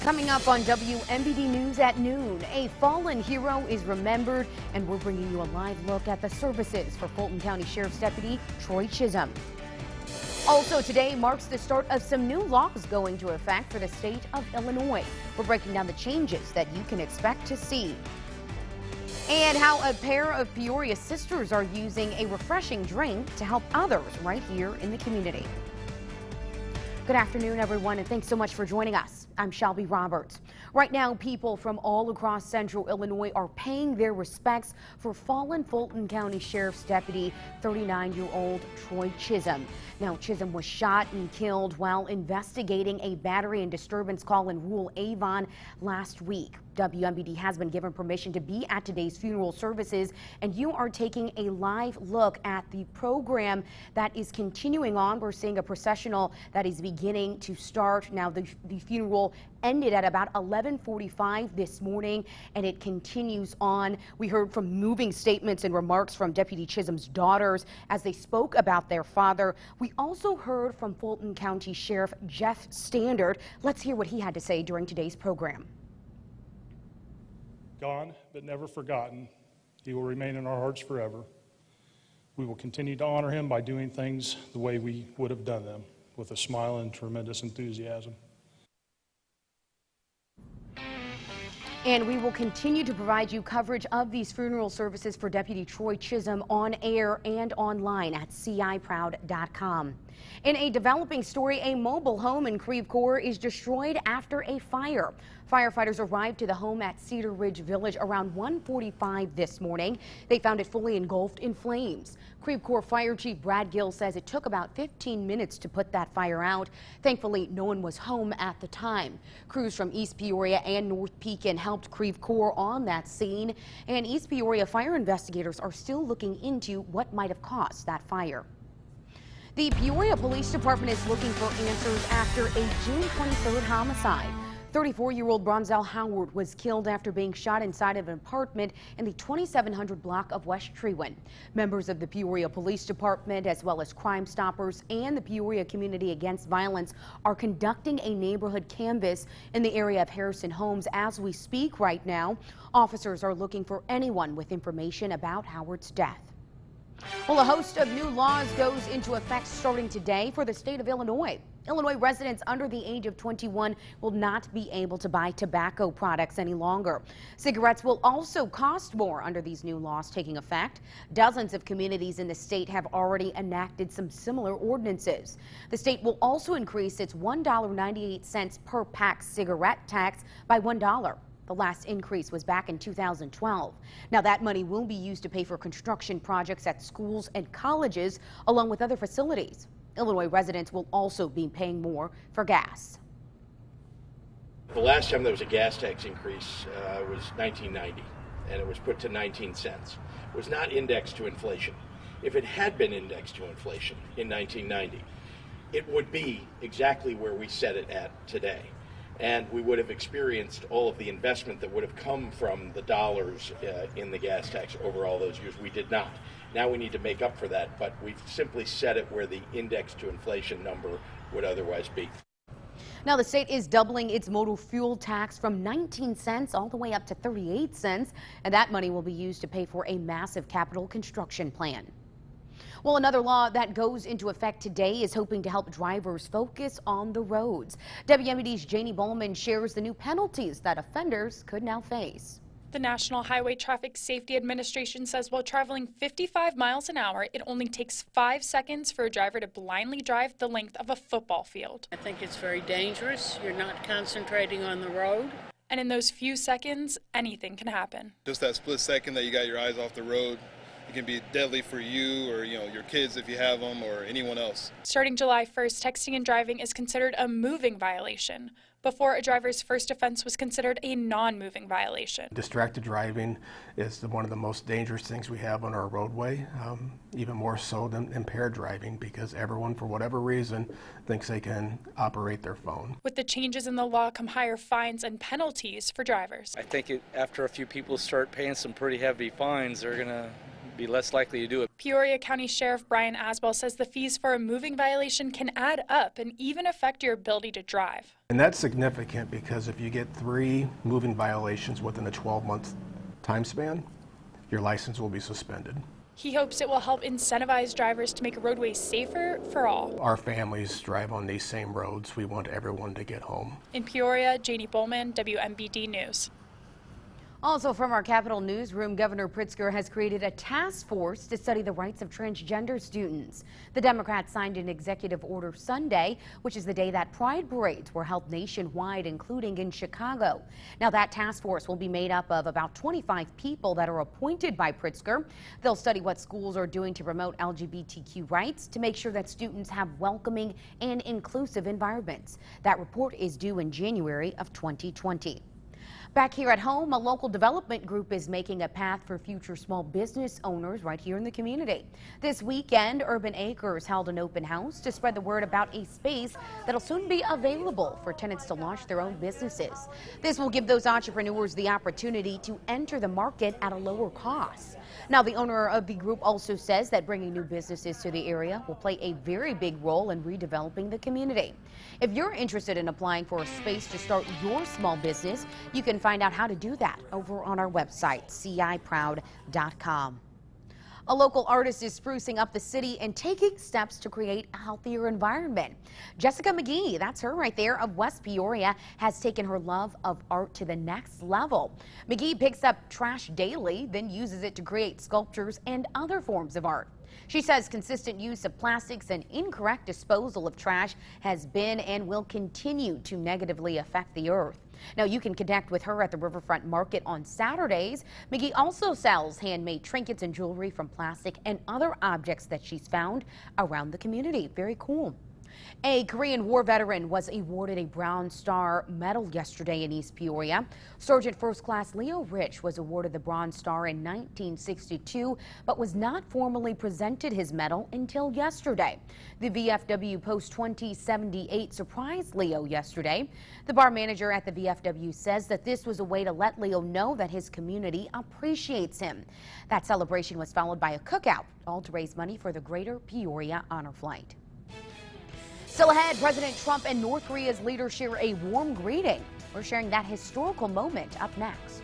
Coming up on WMBD News at noon, a fallen hero is remembered, and we're bringing you a live look at the services for Fulton County Sheriff's Deputy Troy Chisholm. Also today marks the start of some new laws going into effect for the state of Illinois. We're breaking down the changes that you can expect to see. And how a pair of Peoria sisters are using a refreshing drink to help others right here in the community. Good afternoon, everyone, and thanks so much for joining us. I'm Shelbey Roberts. Right now, people from all across central Illinois are paying their respects for fallen Fulton County Sheriff's Deputy, 39-year-old Troy Chisholm. Now, Chisholm was shot and killed while investigating a battery and disturbance call in rural Avon last week. WMBD has been given permission to be at today's funeral services, and you are taking a live look at the program that is continuing on. We're seeing a processional that is beginning to start. Now, the funeral ended at about 11:45 this morning, and it continues on. We heard from moving statements and remarks from Deputy Chisholm's daughters as they spoke about their father. We also heard from Fulton County Sheriff Jeff Standard. Let's hear what he had to say during today's program. Gone, but never forgotten. He will remain in our hearts forever. We will continue to honor him by doing things the way we would have done them, with a smile and tremendous enthusiasm. And we will continue to provide you coverage of these funeral services for Deputy Troy Chisholm on air and online at ciproud.com. In a developing story, a mobile home in Creve, Coeur is destroyed after a fire. Firefighters arrived to the home at Cedar Ridge Village around 1:45 this morning. They found it fully engulfed in flames. Creve Coeur Fire Chief Brad Gill says it took about 15 minutes to put that fire out. Thankfully, no one was home at the time. Crews from East Peoria and North Pekin helped Creve Coeur on that scene, and East Peoria fire investigators are still looking into what might have caused that fire. The Peoria Police Department is looking for answers after a June 23rd homicide. 34-year-old Bronzell Howard was killed after being shot inside of an apartment in the 2700 block of West Trewin. Members of the Peoria Police Department, as well as Crime Stoppers and the Peoria Community Against Violence, are conducting a neighborhood canvass in the area of Harrison Homes as we speak right now. Officers are looking for anyone with information about Howard's death. Well, a host of new laws goes into effect starting today for the state of Illinois. Illinois residents under the age of 21 will not be able to buy tobacco products any longer. Cigarettes will also cost more under these new laws taking effect. Dozens of communities in the state have already enacted some similar ordinances. The state will also increase its $1.98 per pack cigarette tax by $1. The last increase was back in 2012. Now that money will be used to pay for construction projects at schools and colleges, along with other facilities. Illinois residents will also be paying more for gas. The last time there was a gas tax increase was 1990, and it was put to 19 cents. It was not indexed to inflation. If it had been indexed to inflation in 1990, it would be exactly where we set it at today. And we would have experienced all of the investment that would have come from the dollars in the gas tax over all those years. We did not. Now we need to make up for that, but we've simply set it where the index to inflation number would otherwise be. Now the state is doubling its motor fuel tax from 19 cents all the way up to 38 cents, and that money will be used to pay for a massive capital construction plan. Well, another law that goes into effect today is hoping to help drivers focus on the roads. WMBD's Janie Bowman shares the new penalties that offenders could now face. The National Highway Traffic Safety Administration says while traveling 55 miles an hour, it only takes 5 seconds for a driver to blindly drive the length of a football field. I think it's very dangerous. You're not concentrating on the road. And in those few seconds, anything can happen. Just that split second that you got your eyes off the road, it can be deadly for you or your kids if you have them or anyone else. Starting July 1st, texting and driving is considered a moving violation. Before, a driver's first offense was considered a non-moving violation. Distracted driving is one of the most dangerous things we have on our roadway, even more so than impaired driving, because everyone, for whatever reason, thinks they can operate their phone. With the changes in the law come higher fines and penalties for drivers. I think after a few people start paying some pretty heavy fines, they're going to be less likely to do it. Peoria County Sheriff Brian Aswell says the fees for a moving violation can add up and even affect your ability to drive. And that's significant because if you get 3 moving violations within a 12-month time span, your license will be suspended. He hopes it will help incentivize drivers to make roadways safer for all. Our families drive on these same roads. We want everyone to get home. In Peoria, Janie Bowman, WMBD News. Also from our Capitol newsroom, Governor Pritzker has created a task force to study the rights of transgender students. The Democrats signed an executive order Sunday, which is the day that pride parades were held nationwide, including in Chicago. Now, that task force will be made up of about 25 people that are appointed by Pritzker. They'll study what schools are doing to promote LGBTQ rights to make sure that students have welcoming and inclusive environments. That report is due in January of 2020. Back here at home, a local development group is making a path for future small business owners right here in the community. This weekend, Urban Acres held an open house to spread the word about a space that'll soon be available for tenants to launch their own businesses. This will give those entrepreneurs the opportunity to enter the market at a lower cost. Now, the owner of the group also says that bringing new businesses to the area will play a very big role in redeveloping the community. If you're interested in applying for a space to start your small business, you can find out how to do that over on our website, ciproud.com. A local artist is sprucing up the city and taking steps to create a healthier environment. Jessica Magee, that's her right there, of West Peoria, has taken her love of art to the next level. Magee picks up trash daily, then uses it to create sculptures and other forms of art. She says consistent use of plastics and incorrect disposal of trash has been and will continue to negatively affect the earth. Now, you can connect with her at the Riverfront Market on Saturdays. Magee also sells handmade trinkets and jewelry from plastic and other objects that she's found around the community. Very cool. A Korean War veteran was awarded a Bronze Star Medal yesterday in East Peoria. Sergeant First Class Leo Rich was awarded the Bronze Star in 1962, but was not formally presented his medal until yesterday. The VFW Post 2078 surprised Leo yesterday. The bar manager at the VFW says that this was a way to let Leo know that his community appreciates him. That celebration was followed by a cookout, all to raise money for the Greater Peoria Honor Flight. Still ahead, President Trump and North Korea's leaders share a warm greeting. We're sharing that historical moment up next.